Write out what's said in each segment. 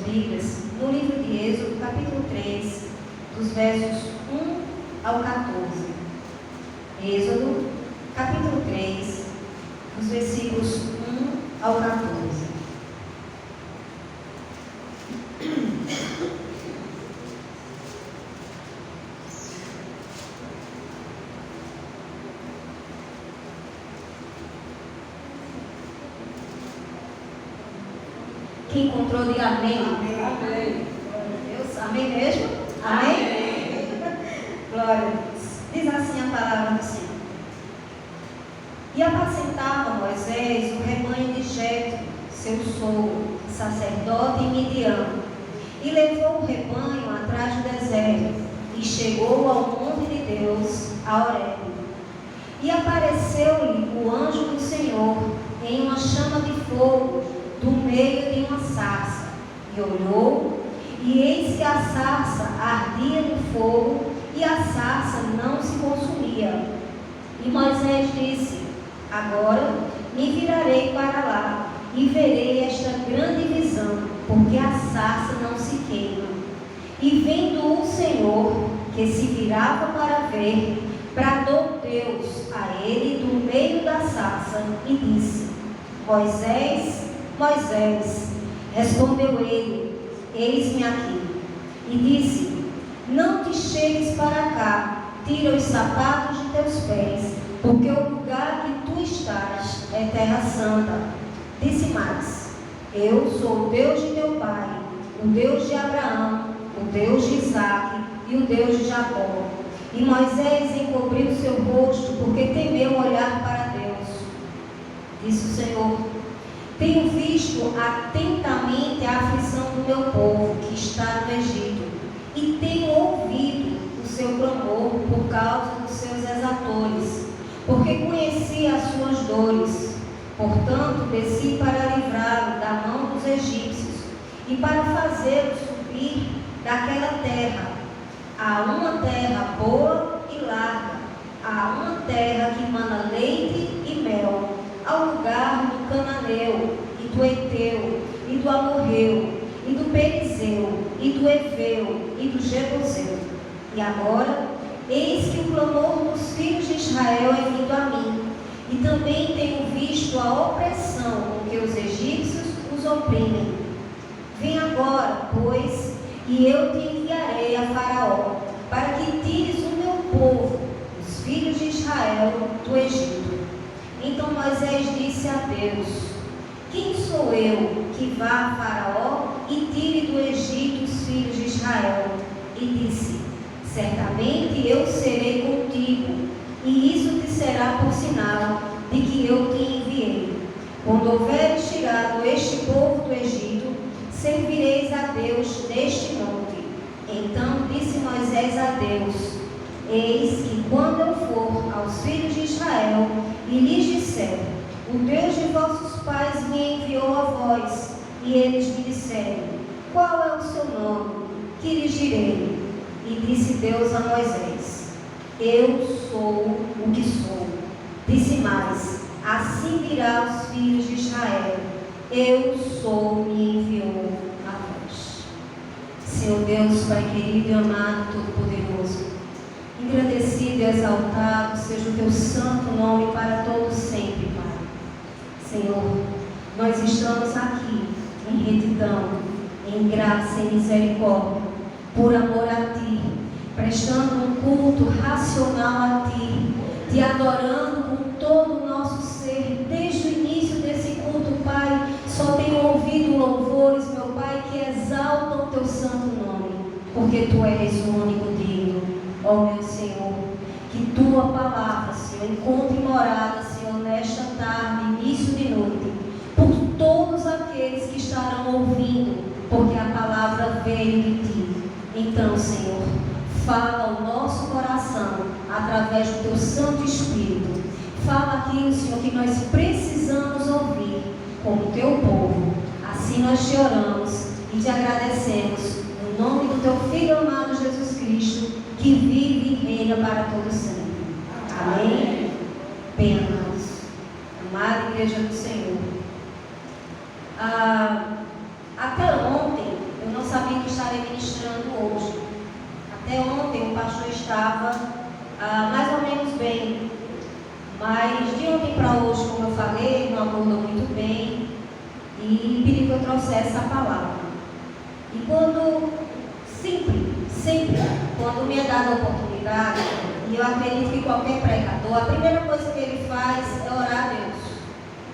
Bíblias no livro de Êxodo, capítulo 3, dos versos 1 ao 14. Êxodo, capítulo 3, dos versículos 1 ao 14. Quem encontrou, diga amém. Amém. Deus, amém mesmo? Amém? Glória a Deus. Diz assim a palavra do Senhor. E apacentava Moisés o rebanho de Jetro, seu sogro, sacerdote em Midian, e levou o rebanho atrás do deserto, e chegou ao monte de Deus, a Horebe. E apareceu-lhe o anjo do Senhor em uma chama de fogo, do meio de uma sarça, e olhou, e eis que a sarça ardia no fogo, e a sarça não se consumia. E Moisés disse: agora me virarei para lá, e verei esta grande visão, porque a sarça não se queima. E vendo o Senhor, que se virava para ver, bradou Deus a ele do meio da sarça, e disse: Moisés, Moisés. Respondeu ele: eis-me aqui. E disse: não te chegues para cá, tira os sapatos de teus pés, porque o lugar que tu estás é terra santa. Disse mais: eu sou o Deus de teu pai, o Deus de Abraão, o Deus de Isaque e o Deus de Jacó. E Moisés encobriu seu rosto, porque temeu olhar para Deus. Disse o Senhor: tenho visto atentamente a aflição do meu povo que está no Egito, e tenho ouvido o seu clamor por causa dos seus exatores, porque conheci as suas dores. Portanto, desci para livrá-lo da mão dos egípcios e para fazê-lo subir daquela terra, a uma terra boa e larga, a uma terra que mana leite e mel, ao lugar do cananeu, e do Eteu, e do Amorreu, e do Perizeu, e do Eveu, e do Jebuseu. E agora, eis que o clamor dos filhos de Israel é vindo a mim, e também tenho visto a opressão com que os egípcios os oprimem. Vem agora, pois, e eu te enviarei a Faraó, para que tires o meu povo, os filhos de Israel, do Egito. Então Moisés disse a Deus: quem sou eu que vá a Faraó e tire do Egito os filhos de Israel? E disse: certamente eu serei contigo, e isso te será por sinal de que eu te enviei. Quando houveres tirado este povo do Egito, servireis a Deus neste monte. Então disse Moisés a Deus: eis que quando eu for aos filhos de Israel e lhes disser: o Deus de vossos pais me enviou a vós, e eles me disserem: qual é o seu nome? Que lhes direi? E disse Deus a Moisés: eu sou o que sou. Disse mais: assim dirá aos filhos de Israel: eu sou, me enviou a vós. Senhor Deus, Pai querido e amado, todo-poderoso, engrandecido e exaltado seja o teu santo nome para todos sempre, Pai. Senhor, nós estamos aqui em retidão, em graça e misericórdia, por amor a Ti, prestando um culto racional a Ti, Te adorando com todo o nosso ser. Desde o início desse culto, Pai, só tenho ouvido louvores, meu Pai, que exaltam o Teu santo nome, porque Tu és o único digno. Ó meu Senhor, que Tua palavra, Senhor, encontre morada, Senhor, nesta tarde, início de noite, por todos aqueles que estarão ouvindo, porque a palavra veio de Ti. Então, Senhor, fala ao nosso coração, através do Teu Santo Espírito. Fala aquilo, Senhor, que nós precisamos ouvir, como Teu povo. Assim nós te oramos e te agradecemos, no nome do Teu Filho amado Jesus Cristo, que vive e reina para todo sempre. Amém? Bem, amados, amada Igreja do Senhor, até ontem Até ontem o pastor estava mais ou menos bem, mas de ontem para hoje, como eu falei, não acordou muito bem e pediu que eu trouxesse a palavra. E sempre, quando me é dada a oportunidade, e eu acredito que qualquer pregador, a primeira coisa que ele faz é orar a Deus,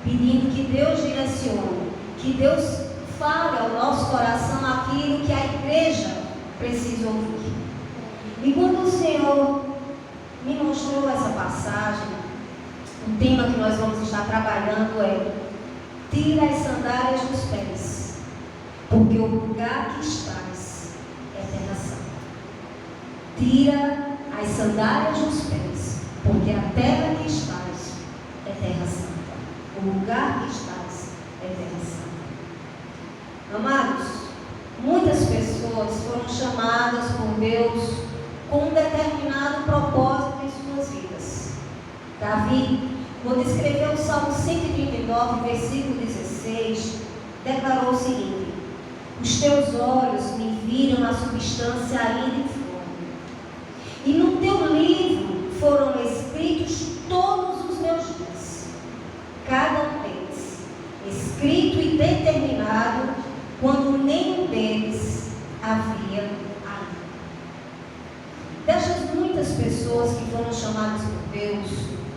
pedindo que Deus direcione, que Deus fale ao nosso coração aquilo que a igreja precisa ouvir. E quando o Senhor me mostrou essa passagem, o tema que nós vamos estar trabalhando é: tira as sandálias dos pés, porque o lugar que estás é terra santa. Tira as sandálias dos pés, porque a terra que estás é terra santa. O lugar que estás é terra santa. Amados, muitas pessoas foram chamadas por Deus com um determinado propósito em suas vidas. Davi, quando escreveu o Salmo 139, versículo 16, declarou o seguinte: os teus olhos me viram a substância ainda informe, e no teu livro foram escritos todos os meus dias, cada um deles escrito e determinado, quando nenhum deles havia ainda. Destas muitas pessoas que foram chamadas por Deus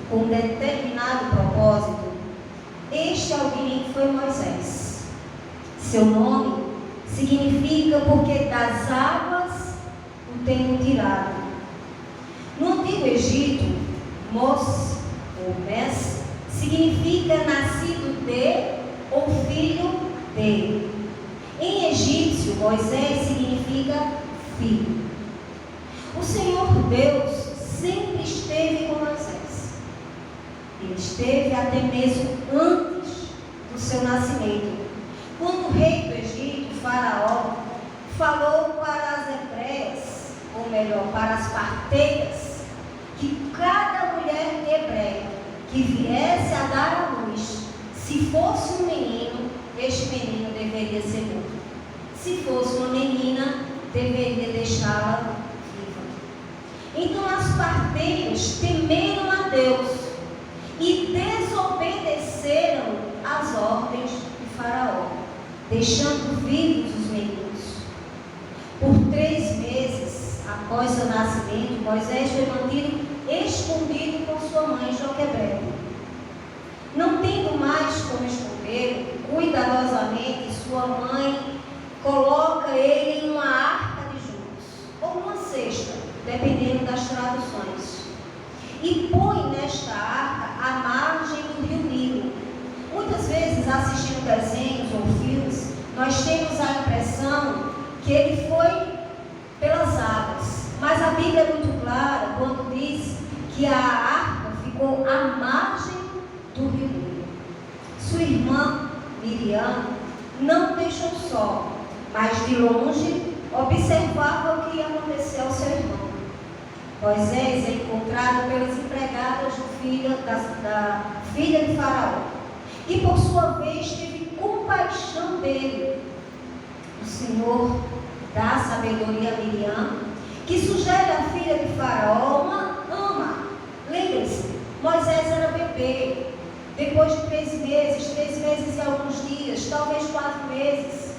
com um determinado propósito, este alguém foi Moisés. Seu nome significa porque das águas o tenho tirado. No antigo Egito, Mos ou Mes significa nascido de ou filho de. Em egípcio, Moisés significa filho. O Senhor Deus sempre esteve com Moisés. Ele esteve até mesmo antes do seu nascimento, quando o rei do Egito, Faraó, falou para as hebreias, ou melhor, para as parteiras, que cada mulher hebreia que viesse a dar à luz, se fosse um menino, este menino deveria ser morto. Se fosse uma menina, deveria deixá-la viva. Então as parteiras temeram a Deus e desobedeceram às ordens de Faraó, deixando vivos os meninos. Por 3 meses após seu nascimento, Moisés foi mantido escondido com sua mãe Joquebede. Não tendo mais como esconder, cuidadosamente sua mãe coloca ele em uma arca de juros, ou uma cesta, dependendo das traduções, e põe nesta arca à margem do rio Nilo. Muitas vezes, assistindo desenhos ou filmes, nós temos a impressão que ele foi pelas águas, mas a Bíblia é muito clara quando diz que a arca ficou à margem do rio Nilo. Sua irmã Miriam não deixou só, mas de longe observava o que ia acontecer ao seu irmão. Moisés é encontrado pelas empregadas da filha de Faraó, e por sua vez teve compaixão dele. O Senhor dá sabedoria a Miriam, que sugere à filha de Faraó uma ama. Lembre-se, Moisés era bebê. Depois de 3 meses e alguns dias, talvez 4 meses,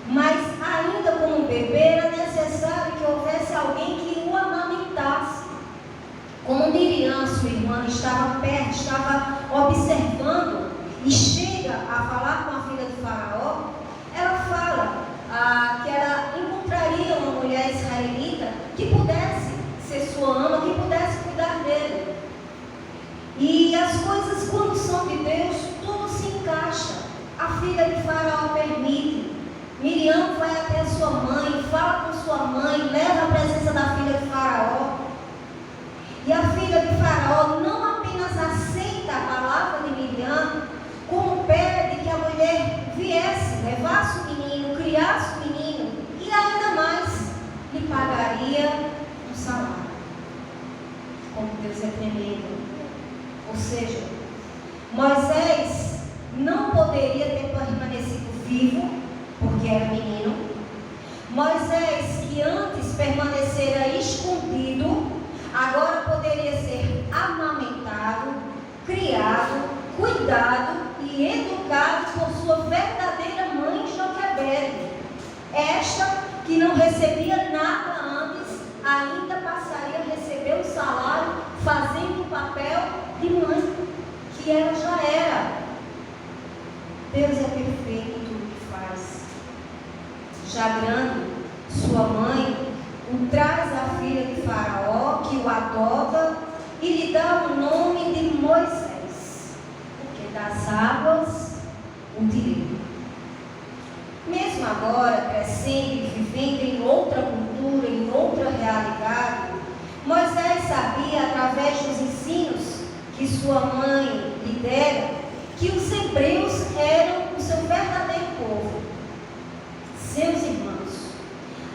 mas ainda como bebê era necessário que houvesse alguém que o amamentasse. Como Miriam, sua irmã, estava perto, estava observando e chega a falar com a filha de Faraó, ela fala que ela encontraria uma mulher israelita que pudesse ser sua ama, que pudesse cuidar dele. E as coisas, quando são de Deus, tudo se encaixa. A filha de Faraó permite. Miriam vai até a sua mãe, fala com sua mãe, leva a presença da filha de Faraó. E a filha de Faraó não apenas aceita a palavra de Miriam, como pede que a mulher viesse, levasse o menino, criasse o menino, e ainda mais, lhe pagaria um salário. Como Deus é tremendo. Ou seja, Moisés não poderia ter permanecido vivo, porque era menino. Moisés, que antes permaneceu cuidado e educado por sua verdadeira mãe Joquebede. Esta, que não recebia nada antes, ainda passaria a receber o salário, fazendo o papel de mãe, que ela já era. Deus é perfeito em tudo que faz. Já grande, sua mãe o traz à filha de Faraó, que o adota e lhe dá o nome de Moisés, porque das águas o tirei. Mesmo agora, crescendo e vivendo em outra cultura, em outra realidade, Moisés sabia, através dos ensinos que sua mãe lhe dera, que os hebreus eram o seu verdadeiro povo, seus irmãos,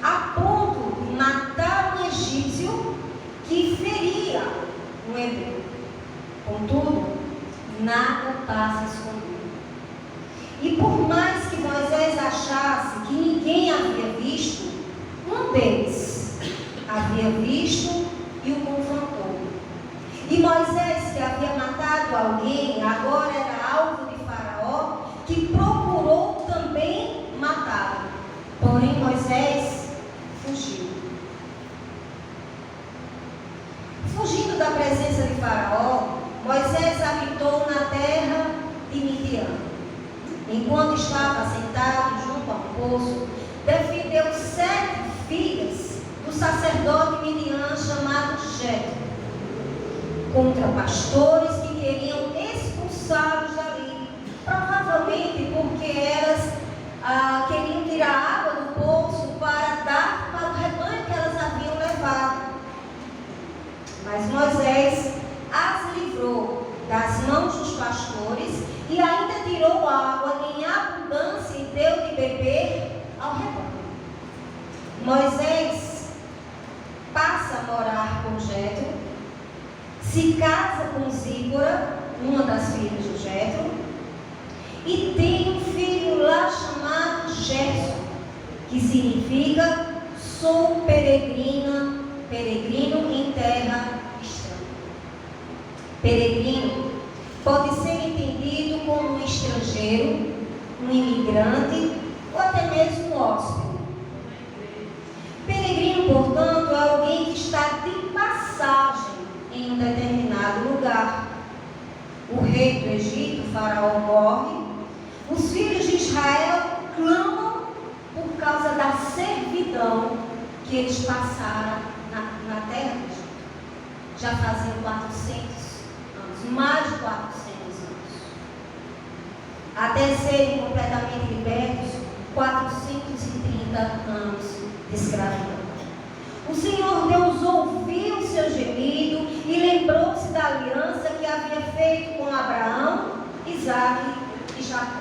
a ponto de matar um egípcio que feria um hebreu. Contudo, nada passa escondido. E por mais que Moisés achasse que ninguém havia visto, um deles havia visto e o confrontou. E Moisés, que havia matado alguém, agora era alvo de Faraó, que procurou também matá-lo. Porém, Moisés fugiu. Fugindo da presença de Faraó, Moisés habitou na terra de Midian. Enquanto estava sentado junto a um poço, defendeu 7 filhas do sacerdote Midian chamado Jetro, contra pastores que queriam expulsá-los dali, provavelmente porque elas queriam tirar água do poço para dar para o rebanho que elas haviam levado. Mas Moisés as livrou das mãos dos pastores e ainda tirou água em abundância e deu de beber ao rebanho. Moisés passa a morar com Jetro, se casa com Zípora, uma das filhas de Jetro, e tem um filho lá chamado Gerson, que significa sou peregrino em terra estranha. Peregrino pode ser entendido como um estrangeiro, um imigrante ou até mesmo um hóspede. Peregrino, portanto, é alguém que está de passagem em um determinado lugar. O rei do Egito, Faraó, morre. Os filhos de Israel clamam por causa da servidão que eles passaram na terra do Egito. Já faziam 400 anos, mais de 400 anos. Até serem completamente libertos, 430 anos de escravidão. O Senhor Deus ouviu o seu gemido e lembrou-se da aliança que havia feito com Abraão, Isaque e Jacó.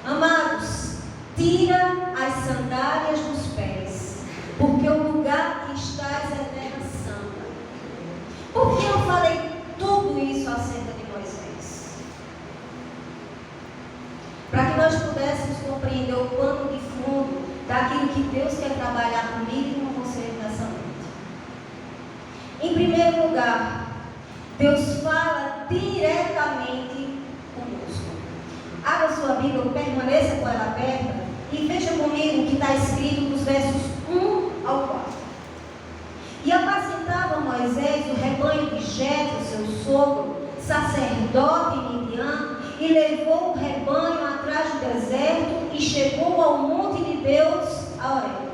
Amados, tira as sandálias dos pés, porque o lugar que estás é terra santa. Por que eu falei tudo isso acerca de Moisés? Para que nós pudéssemos compreender o pano de fundo daquilo que Deus quer trabalhar comigo e com você nessa noite. Em primeiro lugar, Deus fala diretamente conosco. Abra sua Bíblia, permaneça com ela aberta e veja comigo o que está escrito nos versos 1 ao 4. E apacentava Moisés o rebanho de Jetro, seu sogro, sacerdote em Midian, e levou o rebanho atrás do deserto e chegou ao monte de Deus, a Horebe.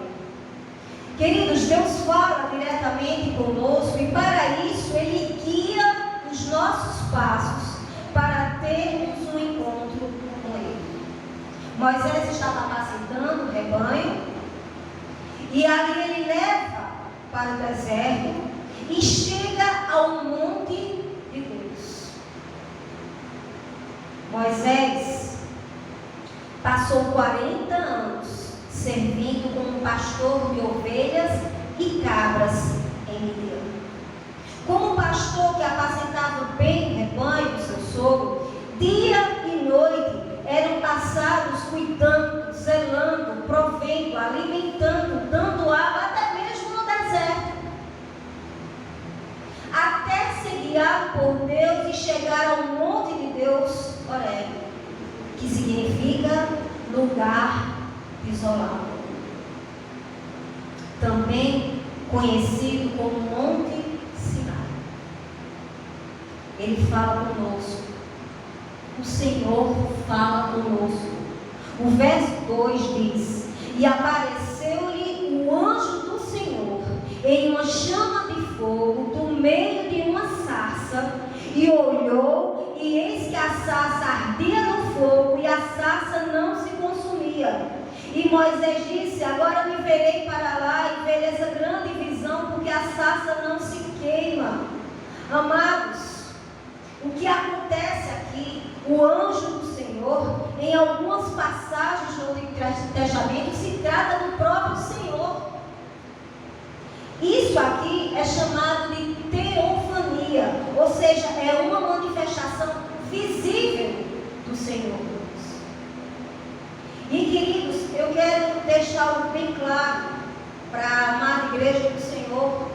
Queridos, Deus fala diretamente conosco e para isso Ele guia os nossos passos para termos um encontro com Ele. Moisés estava apacentando o rebanho e ali ele leva para o deserto e chega ao monte de Deus. Moisés passou 40 anos servindo como pastor de ovelhas e cabras em Midian. Como pastor que apacentava bem o rebanho do seu sogro, dia e noite eram passados cuidando, zelando, provendo, alimentando, dando água, até mesmo no deserto. Até ser guiado por Deus e chegar ao monte lugar isolado, também conhecido como Monte Sinai. Ele fala conosco. O Senhor fala conosco. O verso 2 diz: e apareceu-lhe o anjo do Senhor em uma chama de fogo do meio de uma sarça, e olhou, e eis que a sarça ardia no fogo, e a sarça não se consumia. E Moisés disse: agora me verei para lá e verei essa grande visão, porque a sarça não se queima. Amados, o que acontece aqui, o anjo do Senhor, em algumas passagens do Antigo Testamento, se trata do próprio Senhor. Isso aqui é chamado de teofania, ou seja, é uma manifestação visível do Senhor. E queridos, eu quero deixar algo bem claro para a amada igreja do Senhor.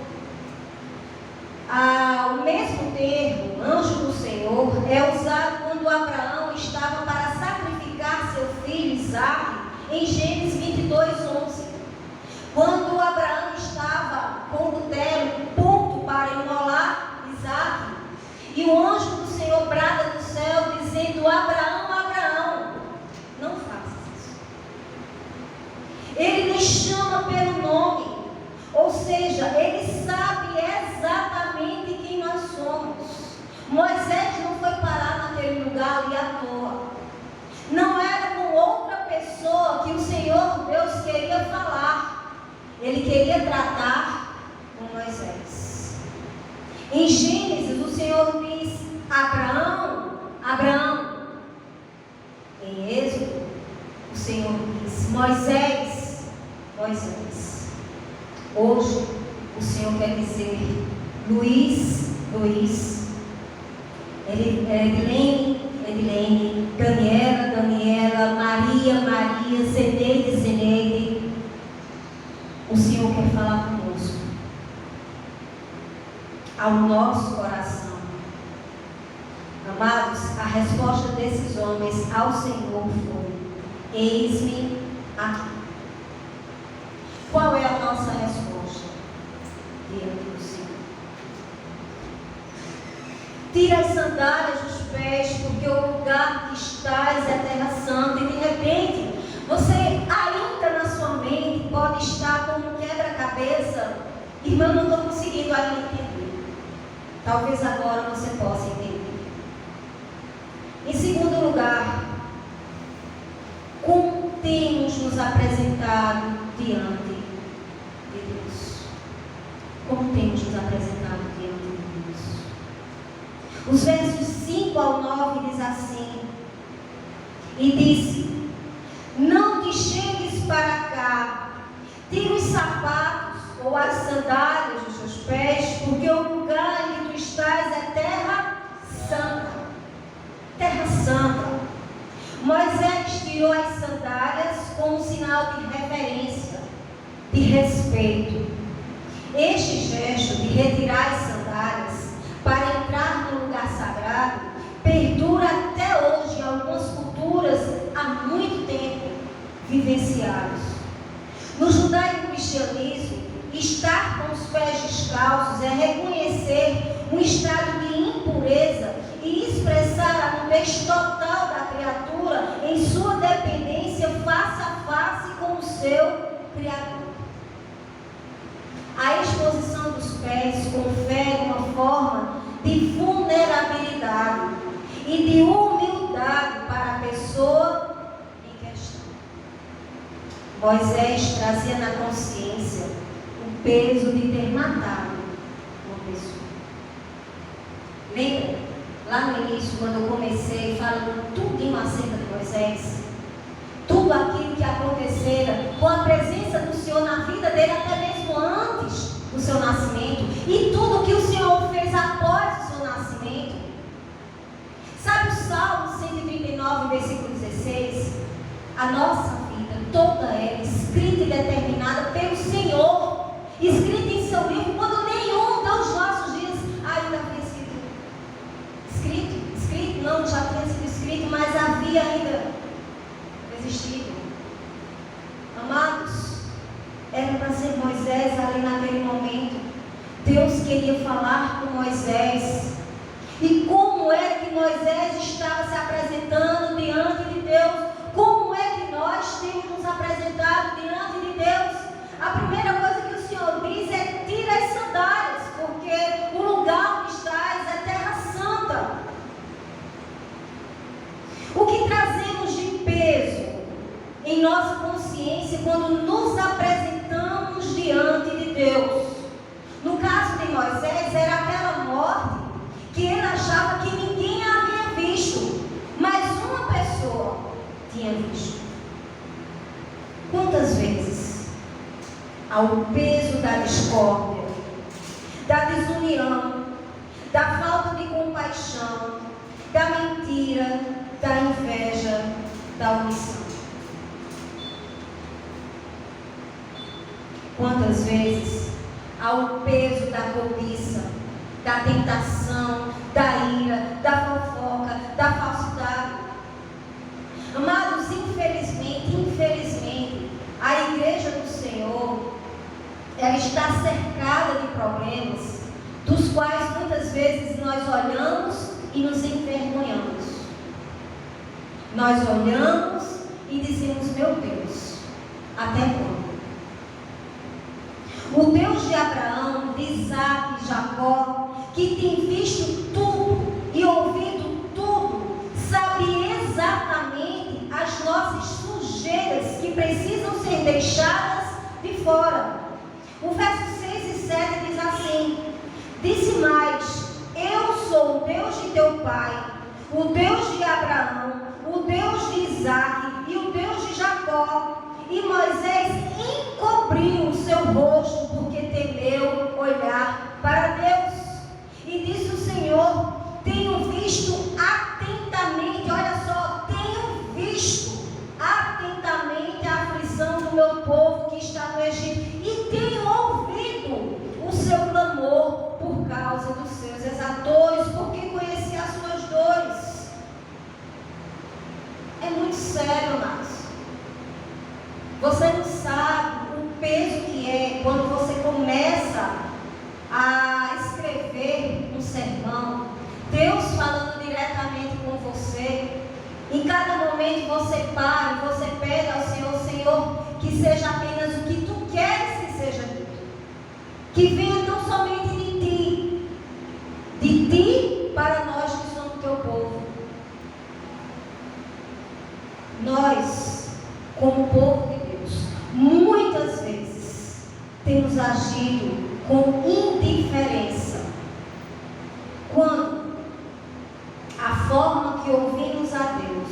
O mesmo termo, anjo do Senhor, é usado quando Abraão estava para sacrificar seu filho Isaque, em Gênesis 22:11. Quando Abraão estava com o cutelo pronto para imolar Isaque, e o anjo do Senhor brada do céu, dizendo: Abraão, Abraão, não faça isso. Ele nos chama pelo nome, ou seja, ele sabe exatamente quem nós somos. Moisés não foi parar naquele lugar ali à toa. Não era com outra pessoa que o Senhor Deus queria falar. Ele queria tratar com Moisés. Em Gênesis, o Senhor diz: Abraão, Abraão. Em Êxodo, o Senhor diz: Moisés, Moisés. Hoje, o Senhor quer dizer: Luiz, Luiz. Edilene, Edilene. Daniela, Daniela. Maria, Maria. Zeneide, Zeneide. O Senhor quer falar conosco, ao nosso coração. Amados, a resposta desses homens ao Senhor foi: eis-me aqui. Qual é a nossa resposta diante do Senhor? Tira as sandálias dos pés, porque o lugar que estás é a terra santa. E de repente, você ainda na sua mente pode estar como um quebra-cabeça. Irmã, não estou conseguindo ainda entender. Talvez agora você possa entender. Em segundo lugar, como temos nos apresentado diante de Deus? Como temos nos apresentado diante de Deus? Os versos 5 ao 9 diz assim: e disse: não te chegues para cá, tira os sapatos ou as sandálias dos teus pés, porque o lugar em que tu estás é terra santa. Terra santa. Moisés tirou as sandálias como sinal de reverência, de respeito. Este gesto de retirar as sandálias para entrar no lugar sagrado perdura até hoje em algumas culturas há muito tempo vivenciados. No judaico-cristianismo, estar com os pés descalços é reconhecer um estado de impureza e expressar a nudez total da criatura em sua dependência face a face com o seu Criador. A exposição dos pés confere uma forma de vulnerabilidade e de humildade para a pessoa em questão. Moisés trazia na consciência o peso de ter matado uma pessoa. Lembra? Lá no início, quando eu comecei falando tudo acerca de Moisés, tudo aquilo que acontecera com a presença do Senhor na vida dele, até mesmo antes do seu nascimento, e tudo que o Senhor fez após o seu nascimento. Sabe o Salmo 139, versículo 16? A nossa vida, toda ela, escrita e determinada pelo Senhor, escrita em seu livro, quando nenhum dos nossos dias ainda havia sido escrito. Não, já tinha sido escrito, mas havia ainda existido. era para ser Moisés ali naquele momento. Deus queria falar com Moisés. E como é que Moisés estava se apresentando diante de Deus? Como é que nós temos nos apresentado diante de Deus? A primeira coisa que o Senhor diz é: tira as sandálias, porque o lugar onde estás é terra santa. O que trazemos de peso em nossa consciência quando nos apresentamos diante de Deus? No caso de Moisés, era aquela morte que ele achava que ninguém havia visto, mas uma pessoa tinha visto. Quantas vezes, ao peso da discórdia, da desunião, da falta de compaixão, da mentira, da inveja, da omissão? Quantas vezes, ao peso da cobiça, da tentação, da ira, da fofoca, da falsidade? Amados, infelizmente, a igreja do Senhor, ela está cercada de problemas, dos quais muitas vezes nós olhamos e nos envergonhamos. Nós olhamos e dizemos: meu Deus, até quando? O Deus de Abraão, de Isaac e Jacó, que tem visto tudo e ouvido tudo, sabe exatamente as nossas sujeiras que precisam ser deixadas de fora. O verso 6 e 7 diz assim: disse mais: eu sou o Deus de teu pai, o Deus de Abraão, o Deus de Isaac e o Deus de Jacó. E Moisés encobriu o seu rosto, porque temeu olhar para Deus. E disse o Senhor: tenho visto atentamente, olha só, tenho visto atentamente a aflição do meu povo que está no Egito, e tenho ouvido o seu clamor por causa dos seus exatores, porque conheci as suas dores. É muito sério, amados. Você não sabe o peso que é quando você começa a escrever um sermão, Deus falando diretamente com você. Em cada momento você para e você pede ao Senhor: Senhor, que seja apenas o que tu queres que seja dito, que venha tão somente de ti para nós que somos teu povo. Nós, como povo de Deus, muitas vezes temos agido com indiferença quando a forma que ouvimos a Deus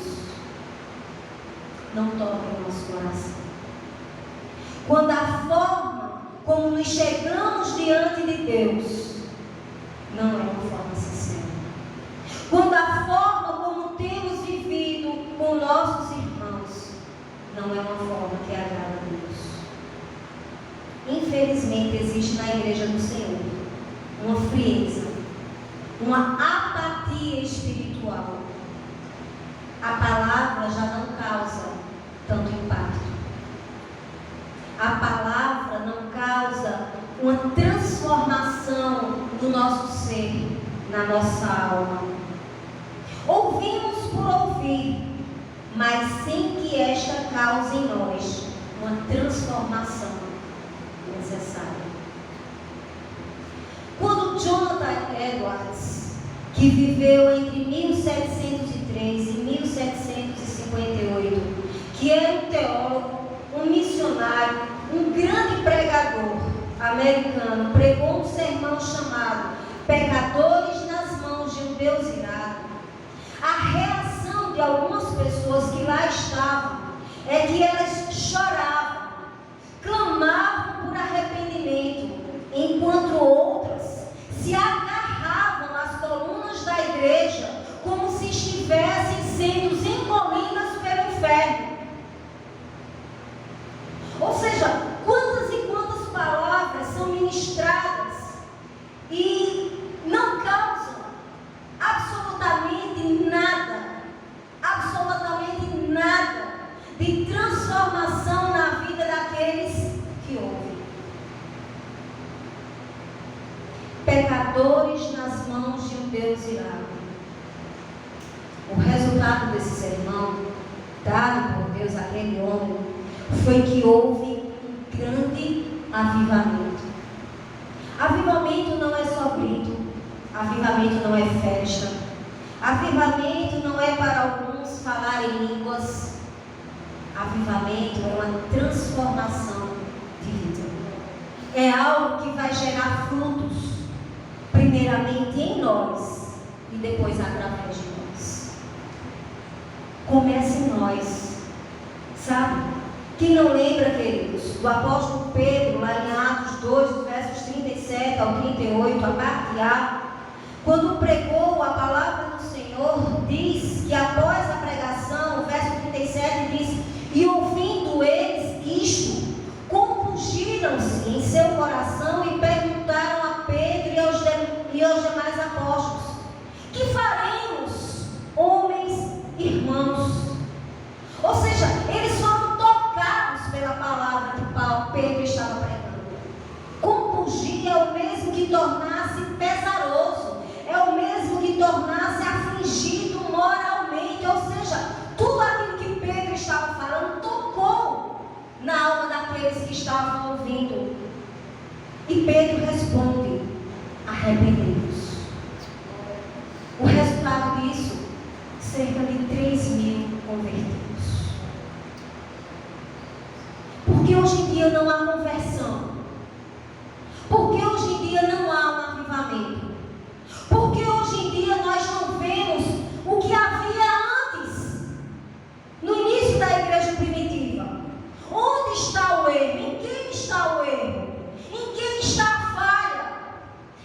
não toca o nosso coração, quando a forma como nos chegamos diante de Deus não é uma forma sincera, quando a forma como temos vivido com nossos irmãos não é uma forma que agrada a Deus. Infelizmente existe na igreja do Senhor uma frieza, uma apatia espiritual. A palavra já não causa tanto impacto. A palavra não causa uma transformação no nosso ser, na nossa alma. Ouvimos por ouvir, mas sem que esta cause em nós uma transformação necessária. Quando Jonathan Edwards, que viveu entre 1703 e 1758, que era um teólogo, um missionário, um grande pregador americano, pregou um sermão chamado Pecadores nas mãos de um Deus irado, a reação de algumas pessoas que lá estavam é que elas choravam, clamavam por arrependimento, enquanto outras se agarravam às colunas da igreja como se estivessem sendo engolidas pelo inferno. Ou seja, quantas e quantas palavras são ministradas e não causam absolutamente nada de transformação pecadores nas mãos de um Deus irado. O resultado desse sermão, dado por Deus àquele homem, foi que houve um grande avivamento. Avivamento não é só grito, avivamento não é festa, avivamento não é para alguns falar em línguas, avivamento é uma transformação de vida. É algo que vai gerar frutos, primeiramente em nós e depois através de nós. Começa em nós, sabe? Quem não lembra, queridos, do apóstolo Pedro, lá em Atos 2, dos versos 37 ao 38, a parte A, quando pregou a palavra do Senhor, diz que após a pregação, o verso 37 diz: e ouvindo eles isto, compungiram-se em seu coração e perguntaram a Pedro e aos demais apóstolos: que faremos, homens, irmãos? Ou seja, eles foram tocados pela palavra que Pedro estava pregando. Compungir é o mesmo que tornar-se pesaroso, é o mesmo que tornar-se afligido moralmente. Ou seja, tudo aquilo que Pedro estava falando tocou na alma daqueles que estavam ouvindo. E Pedro responde: arrependei-vos. O resultado disso, cerca de 3.000 convertidos. Porque hoje em dia não há conversão. Porque hoje em dia não há um avivamento. Porque hoje em dia nós não vemos o que havia antes, no início da igreja primitiva. Onde está o erro? Em quem está o erro? Em quem está a falha?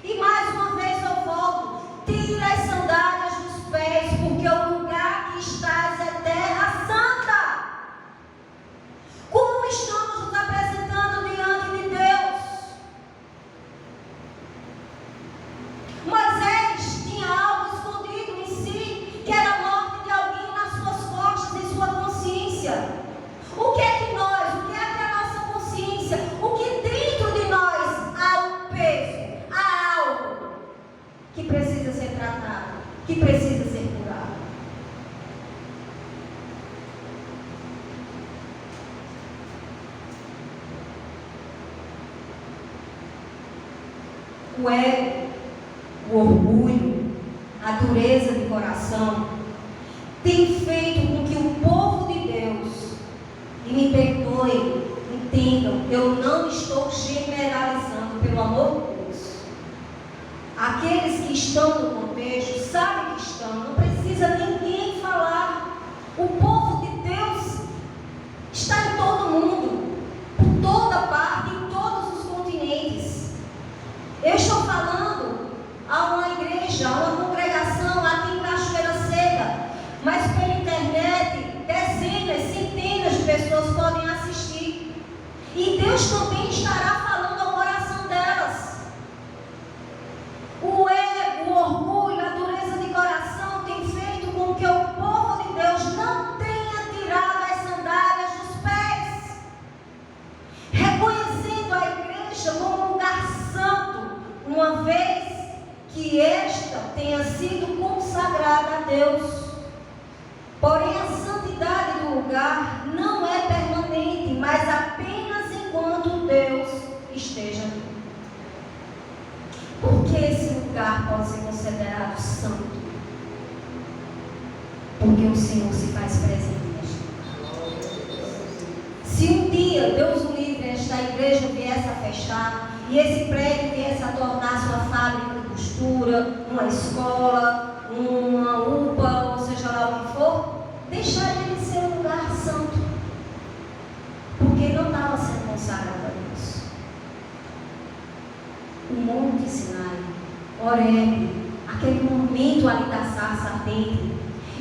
E mais uma vez eu volto: tira as sandálias dos pés, porque o lugar que estás é terra santa. Como estamos nos apresentando diante de Deus? Moisés tinha algo escondido em si, que era a morte de alguém nas suas costas, em sua consciência. O que é que a nossa consciência, o que dentro de nós há um peso, há algo que precisa ser tratado, que precisa ser curado. O ego, o orgulho, a dureza de coração tem feito com que o povo de Deus, e me perdoem, entendam, eu não estou generalizando, pelo amor de Deus. Aqueles que estão no contexto sabem que estão, não precisa ninguém falar. O povo de Deus está em todo mundo, por toda parte, em todos os continentes. Eu estou falando a uma igreja, a uma congregação aqui em Cachoeira Seca, mas pela internet, dezenas, centenas de pessoas podem assistir. E Deus também estará falando ao coração delas. O ego, o orgulho, a dureza de coração tem feito com que o povo de Deus não tenha tirado as sandálias dos pés, reconhecendo a igreja como um lugar santo, uma vez que esta tenha sido consagrada a Deus. Porém, a santidade do lugar não é permanente, mas apenas enquanto Deus esteja ali. Por que esse lugar pode ser considerado santo? Porque o Senhor se faz presente neste lugar. Se um dia, Deus o livre, esta igreja viesse a fechar, e esse prédio viesse a tornar sua fábrica de costura, uma escola, uma UPA, ou seja lá o que for, deixaria de ser um lugar santo, porque não estava sendo consagrado a Deus. O Monte Sinai, Horebe, aquele momento ali da sarça ardente,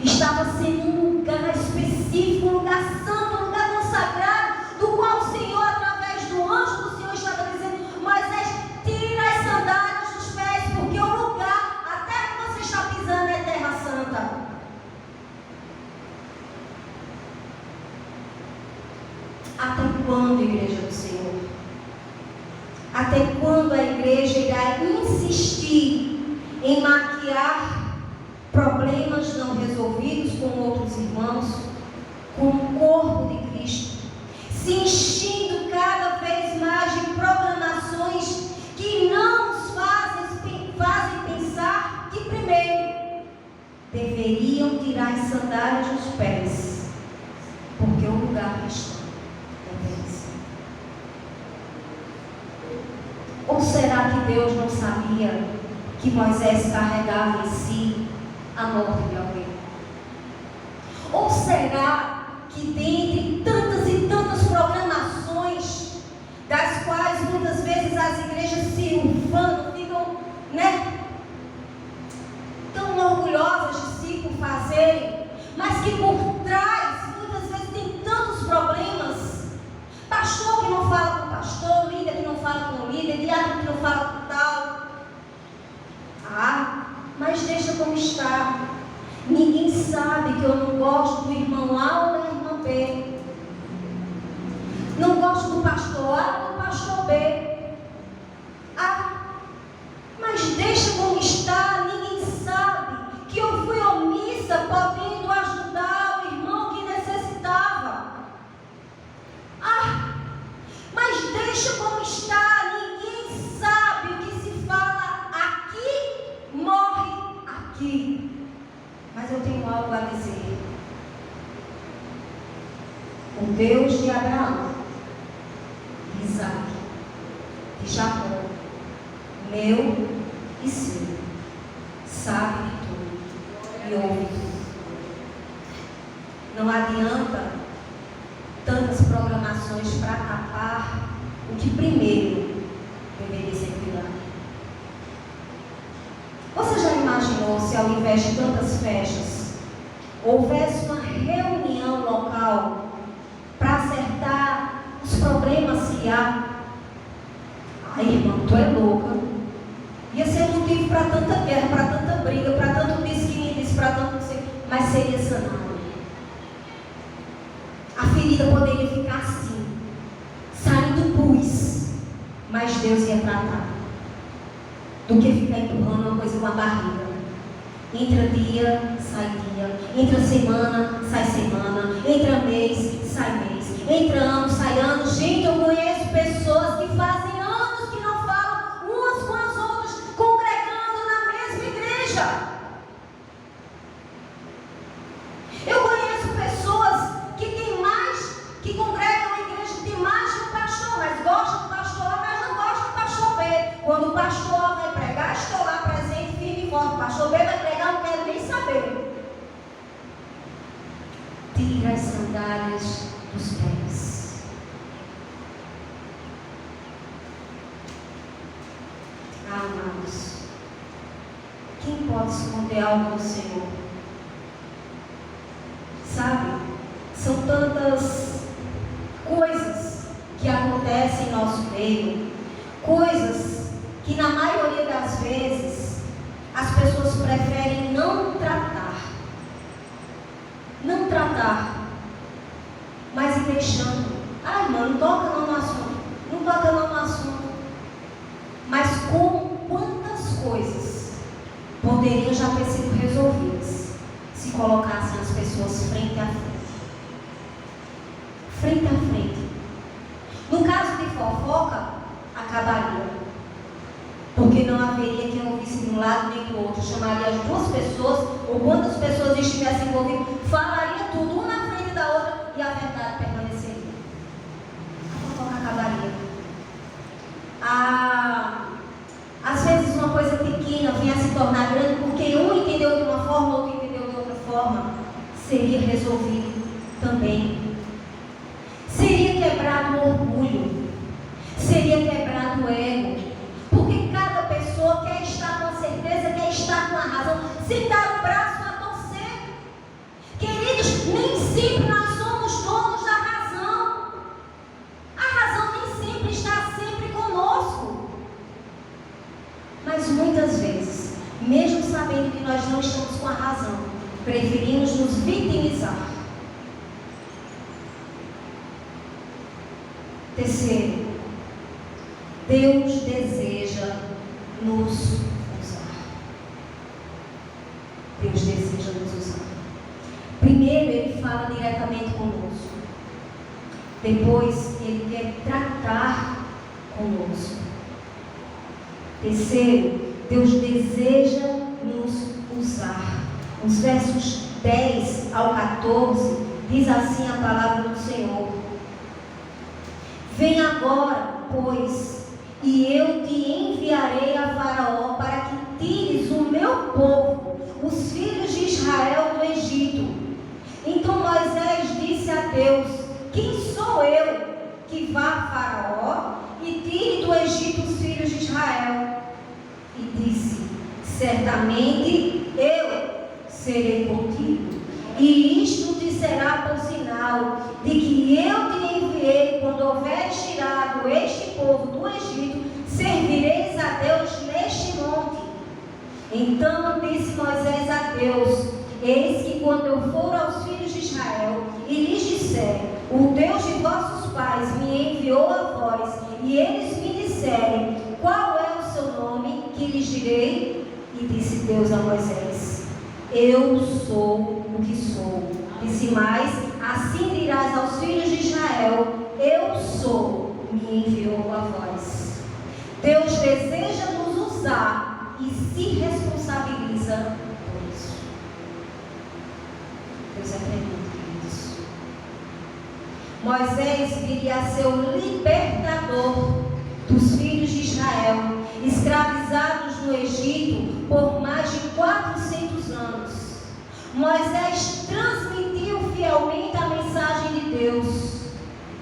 estava sendo um lugar específico, um lugar santo, um lugar consagrado, do qual o Senhor, através do anjo do Senhor, estava dizendo: Moisés, tira as sandálias dos pés, porque o lugar, a terra que você está pisando, é terra santa. Até quando, igreja do Senhor? Até quando a igreja irá insistir em maquiar problemas não resolvidos com outros irmãos, com o corpo de Cristo, se enchendo cada vez mais de programações que não nos fazem pensar que primeiro deveriam tirar as sandálias dos pés, porque o lugar que estão é deles. Ou será que Deus não sabia que Moisés carregava em si a morte de alguém? Ou será que dentre tantas e tantas programações, das quais muitas vezes as igrejas se ufam, ficam, tão orgulhosas de si por fazerem, mas que por trás muitas vezes tem tantos problemas? Pastor que não fala com o pastor, líder que não fala com o líder, diácono que não fala com tal. Mas deixa como está. Ninguém sabe que eu não gosto do irmão A ou da irmã B. Não gosto do pastor A ou do pastor B. Mas deixa como está. Ninguém sabe que eu fui omissa, podendo ajudar o irmão que necessitava. Mas deixa como está. Ninguém sabe o que se fala aqui, morre aqui. Mas eu tenho algo a dizer. O Deus de Abraão, de Isaac, de Jacó, meu e seu, sabe de tudo e ouve tudo. Não adianta tantas programações para tapar o que primeiro deveria ser cuidado. Você já imaginou se ao invés de tantas festas, houvesse uma reunião local para acertar os problemas que há? Irmão, tu é louca. Ia ser motivo para tanta guerra, para tanta briga, para tanto disse, para tanto não sei, mas seria sanado. A ferida poderia ficar assim, saindo pus, mas Deus ia tratar, do que ficar empurrando uma coisa com a barriga. Entra dia, sai dia. Entra semana, sai semana. Entra mês, sai mês. Entra ano, sai ano. Gente, eu conheço pessoas que fazem anos que não falam umas com as outras, congregando na mesma igreja. Eu conheço pessoas que congregam na igreja, tem mais de um pastor, mas gostam do pastor A, mas não gostam do pastor B. Quando o pastor A vai pregar, estou lá presente, firme e forte. O pastor B vai pregar, não quero nem saber. Tira as sandálias dos pés. Amados, quem pode esconder algo do Senhor? Sabe, são tantas coisas que acontecem em nosso meio, coisas que na maioria das vezes as pessoas preferem não tratar, mas ir deixando. Irmão, não toca não no assunto, mas quantas coisas poderiam já ter sido resolvidas se colocassem as pessoas frente a frente. No caso de fofoca, acabaria, porque não haveria quem ouvisse de um lado nem do outro. Chamaria as duas pessoas, ou quantas pessoas estivessem envolvidas, falaria tudo, uma na frente da outra, e a verdade permaneceria. A fofoca acabaria. Às vezes uma coisa pequena vinha a se tornar grande, porque um entendeu de uma forma, outro entendeu de outra forma. Seria resolvido também. Seria quebrado o orgulho, seria quebrado o ego, porque cada pessoa quer estar com a certeza, quer estar com a razão, sem dar o braço a torcer. Queridos, nem sempre nós somos donos da razão. A razão nem sempre está sempre conosco. Mas muitas vezes, mesmo sabendo que nós não estamos com a razão, preferimos nos vitimizar. Terceiro, Deus deseja nos usar. Deus deseja nos usar. Primeiro, Ele fala diretamente conosco. Depois, Ele quer tratar conosco. Terceiro, Deus deseja nos usar. Nos versos 10 ao 14, diz assim a palavra do Senhor: Vem agora, pois, e eu te enviarei a Faraó para que tires o meu povo, os filhos de Israel, do Egito. Então Moisés disse a Deus: Quem sou eu que vá a Faraó e tire do Egito os filhos de Israel? E disse: Certamente eu serei contigo, e isto te será por sinal de que eu te enviei. Quando houveres tirado este povo do Egito, servireis a Deus neste monte. Então disse Moisés a Deus: Eis que quando eu for aos filhos de Israel e lhes disser: O Deus de vossos pais me enviou a vós, e eles me disserem: Qual é o seu nome? Que lhes direi? E disse Deus a Moisés: Eu sou o que sou. Disse mais: Assim dirás aos filhos de Israel: Eu sou, me enviou a vós. Deus deseja nos usar e se responsabiliza por isso. Deus é tremendo, queridos. Moisés viria a ser o libertador dos filhos de Israel, escravizados no Egito por mais de 400 anos. Moisés transmitiu fielmente a mensagem de Deus.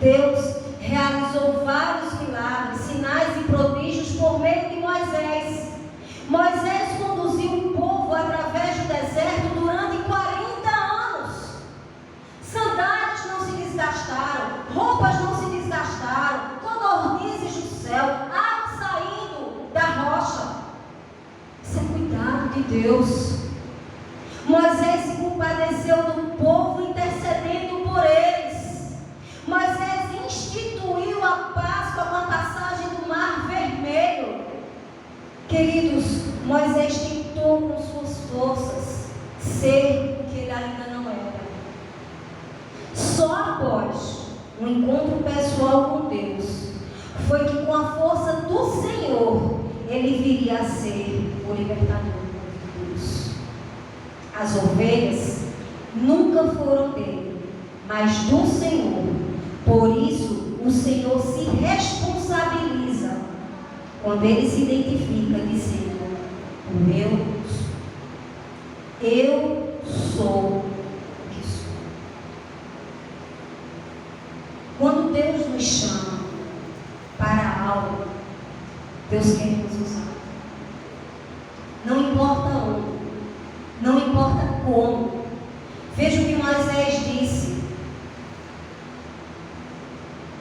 Deus realizou vários milagres, sinais e prodígios por meio de Moisés. Moisés conduziu o povo através do deserto durante 40 anos. Sandálias não se desgastaram, roupas não se desgastaram, codornizes do céu, água saindo da rocha. Isso é cuidado de Deus. Moisés se compadeceu do povo, intercedendo por eles. Moisés instituiu a Páscoa com a passagem do Mar Vermelho. Queridos, Moisés tentou com suas forças ser o que ele ainda não era. Só após um encontro pessoal com Deus foi que, com a força do Senhor, ele viria a ser o libertador. As ovelhas nunca foram dele, mas do Senhor. Por isso, o Senhor se responsabiliza quando ele se identifica dizendo: eu sou o que sou. Quando Deus nos chama para algo, Deus quer nos usar. Não importa onde, não importa como. Veja o que Moisés disse: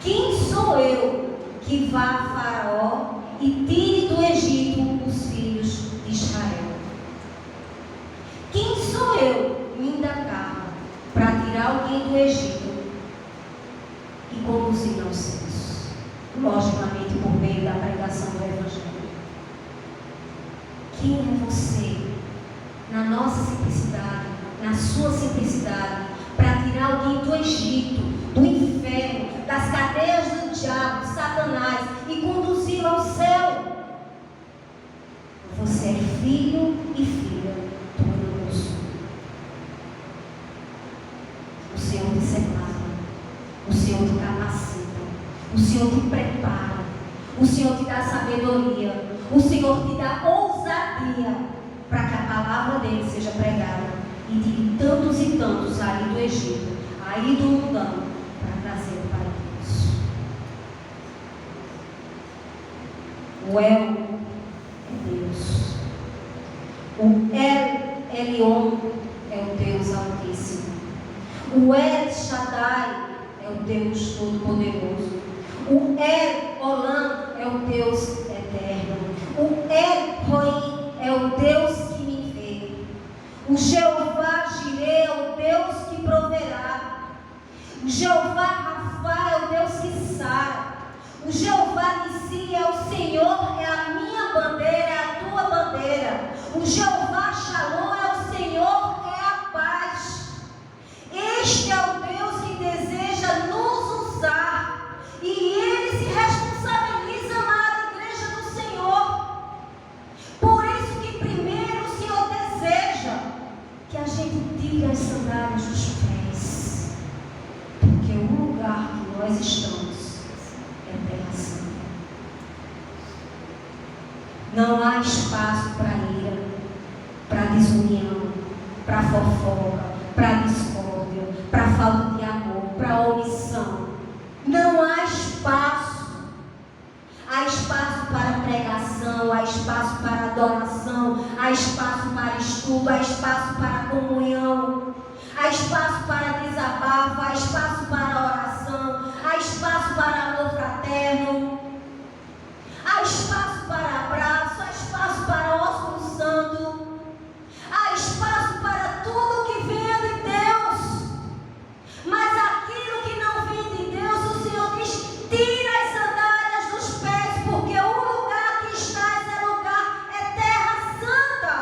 Quem sou eu que vá a Faraó e tire do Egito os filhos de Israel? Quem sou eu, indo a cá, para tirar alguém do Egito e conduzir aos céus? Logicamente, por meio da pregação do Evangelho. Quem é você, na nossa simplicidade, na sua simplicidade, para tirar alguém do Egito, do inferno, das cadeias do diabo, Satanás, e conduzi-lo ao céu? Você é filho e filha do Poderoso. O Senhor te separa, o Senhor te capacita, o Senhor te prepara, o Senhor te dá sabedoria, o Senhor te dá ousadia para que a palavra dele seja pregada e tire tantos e tantos aí do Egito, aí do mundano, para trazer para Deus. O El é Deus. O El Elyon é o Deus Altíssimo. O El Shaddai é o Deus Todo-Poderoso. O El Olam é o Deus Eterno. O El Roim é o Deus que me vê. O Jeová Jireh é o Deus que proverá. Jeová Rafá é o Deus que sara. O Jeová Nissi é o espaço para ira, para desunião, para fofoca, para discórdia, para falta de amor, para omissão. Não há espaço. Há espaço para pregação, há espaço para adoração, há espaço para estudo, há espaço para comunhão, há espaço para desabafo, há espaço para oração, há espaço para amor fraterno, há espaço para abraço, há espaço para ósculo santo, há espaço para tudo que venha de Deus. Mas aquilo que não vem de Deus, o Senhor diz: tira as sandálias dos pés, porque o lugar que estás é terra santa.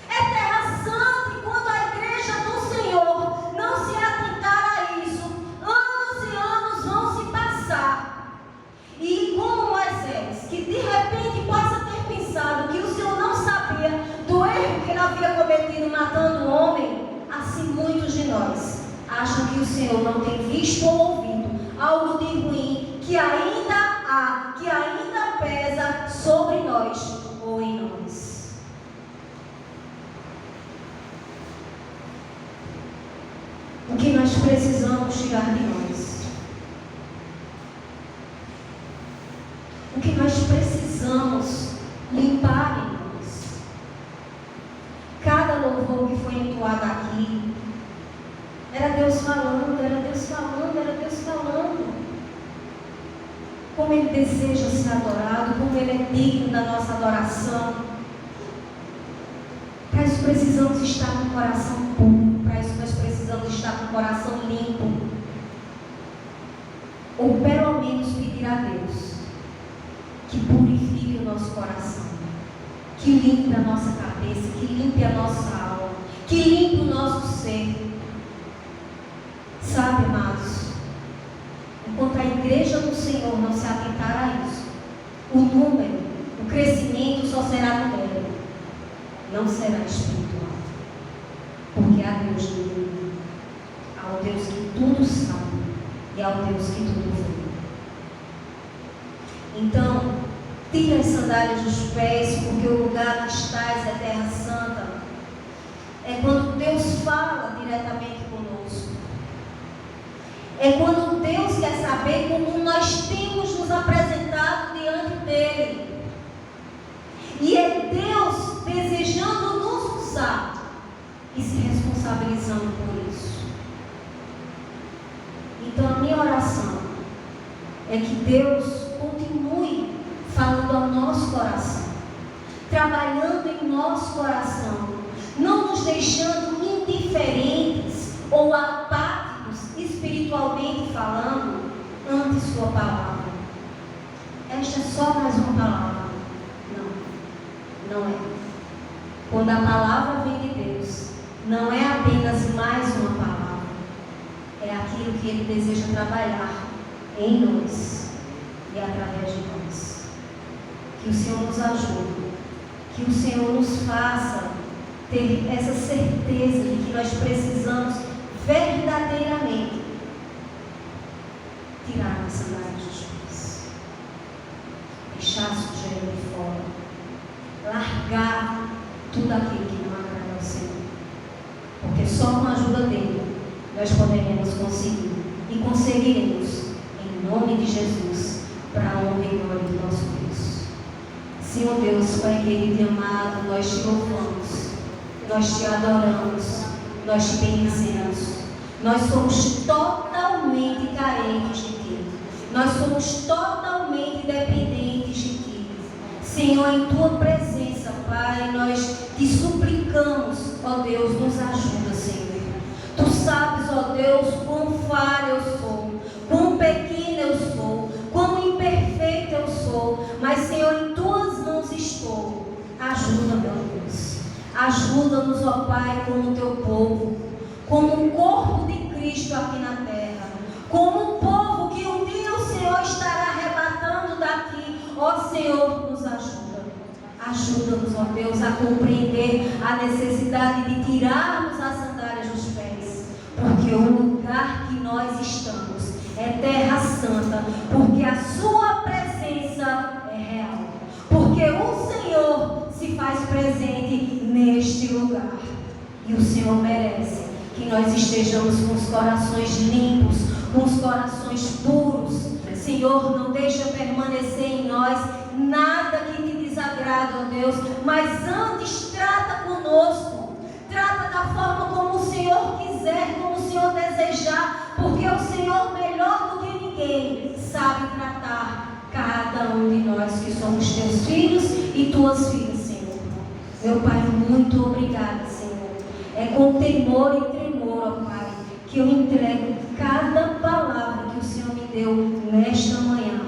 É terra santa, e quando a igreja do Senhor não se atentar a isso, anos e anos vão se passar. E como Moisés, que de repente possa ter pensado que o Senhor não sabia do erro que ele havia cometido matando o homem, assim muitos de nós acham que o Senhor não tem visto ou ouvido algo de ruim que ainda há, que ainda pesa sobre nós ou em nós. O que nós precisamos tirar de nós? O que nós precisamos limpar em nós? Cada louvor que foi entoado aqui, era Deus falando, era Deus falando, era Deus falando. Como Ele deseja ser adorado, como Ele é digno da nossa adoração. Para isso precisamos estar com o coração puro, para isso nós precisamos estar com o coração limpo. Ou pelo menos pedir a Deus que purifique o nosso coração, que limpe a nossa cabeça, que limpe a nossa alma, que limpe o nosso ser. Sabe, amados, enquanto a igreja do Senhor não se atentar a isso, o número, o crescimento só será numérico, não será espiritual. Porque há Deus no mundo, há o Deus que tudo sabe e há o Deus que tudo vê. Então, tira as sandálias dos pés, porque o lugar que estás é terra santa. É quando Deus fala diretamente conosco. É quando Deus quer saber como nós temos nos apresentado diante dEle. E é Deus desejando nos usar e se responsabilizando por isso. Então a minha oração é que Deus continue falando ao nosso coração, trabalhando em nosso coração, não nos deixando indiferentes ou apáticos espiritualmente falando ante sua palavra. Esta é só mais uma palavra. Não é. Quando a palavra vem de Deus, não é apenas mais uma palavra, é aquilo que Ele deseja trabalhar em nós e através de nós. Que o Senhor nos ajude, que o Senhor nos faça ter essa certeza de que nós precisamos verdadeiramente tirar as sandálias dos pés, deixar a sujeira de fora, largar tudo aquilo que não agrada ao Senhor, porque só com a ajuda dele nós poderemos conseguir e conseguiremos, em nome de Jesus, para a honra e glória do nosso Deus. Senhor Deus, Pai querido e amado, nós te louvamos, nós te adoramos, nós te bendizemos. Nós somos totalmente carentes de Ti. Nós somos totalmente dependentes de Ti. Senhor, em Tua presença, Pai, nós te suplicamos, ó Deus, nos ajuda, Senhor. Tu sabes, ó Deus, quão falha eu sou, quão pequena eu sou, quão imperfeita eu sou, mas, Senhor, em Tuas mãos estou. Ajuda, meu Deus. Ajuda-nos, ó Pai, como Teu povo, como um corpo de Cristo aqui na terra, como um povo que um dia o Senhor estará arrebatando daqui. Ó Senhor, nos ajuda. Ajuda-nos, ó Deus, a compreender a necessidade de tirarmos as sandálias dos pés, porque o lugar que nós estamos é terra santa, porque a Sua presença é real, porque faz presente neste lugar. E o Senhor merece que nós estejamos com os corações limpos, com os corações puros. Senhor, não deixa permanecer em nós nada que te desagrada, ó Deus, mas antes trata conosco, trata da forma como o Senhor quiser, como o Senhor desejar, porque o Senhor, melhor do que ninguém, sabe tratar cada um de nós que somos teus filhos e tuas filhas, Senhor. Meu Pai, muito obrigada, Senhor. É com temor e tremor, ó Pai, que eu entrego cada palavra que o Senhor me deu nesta manhã.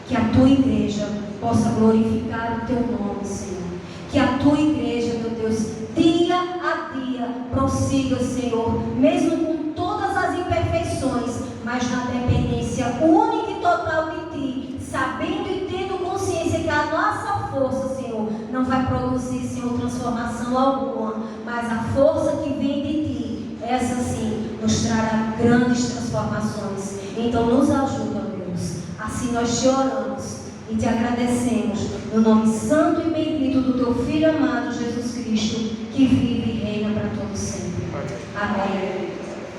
Que a tua igreja possa glorificar o teu nome, Senhor. Que a tua igreja, meu Deus, dia a dia prossiga, Senhor, mesmo com todas as imperfeições, mas na dependência única e total de ti, sabendo e tendo consciência que a nossa força, Senhor, não vai produzir, Senhor, transformação alguma, mas a força que vem de ti, essa sim, nos trará grandes transformações. Então nos ajuda, Deus. Assim nós te oramos e te agradecemos no nome santo e bendito do teu Filho amado Jesus Cristo, que vive e reina para todo sempre. Amém.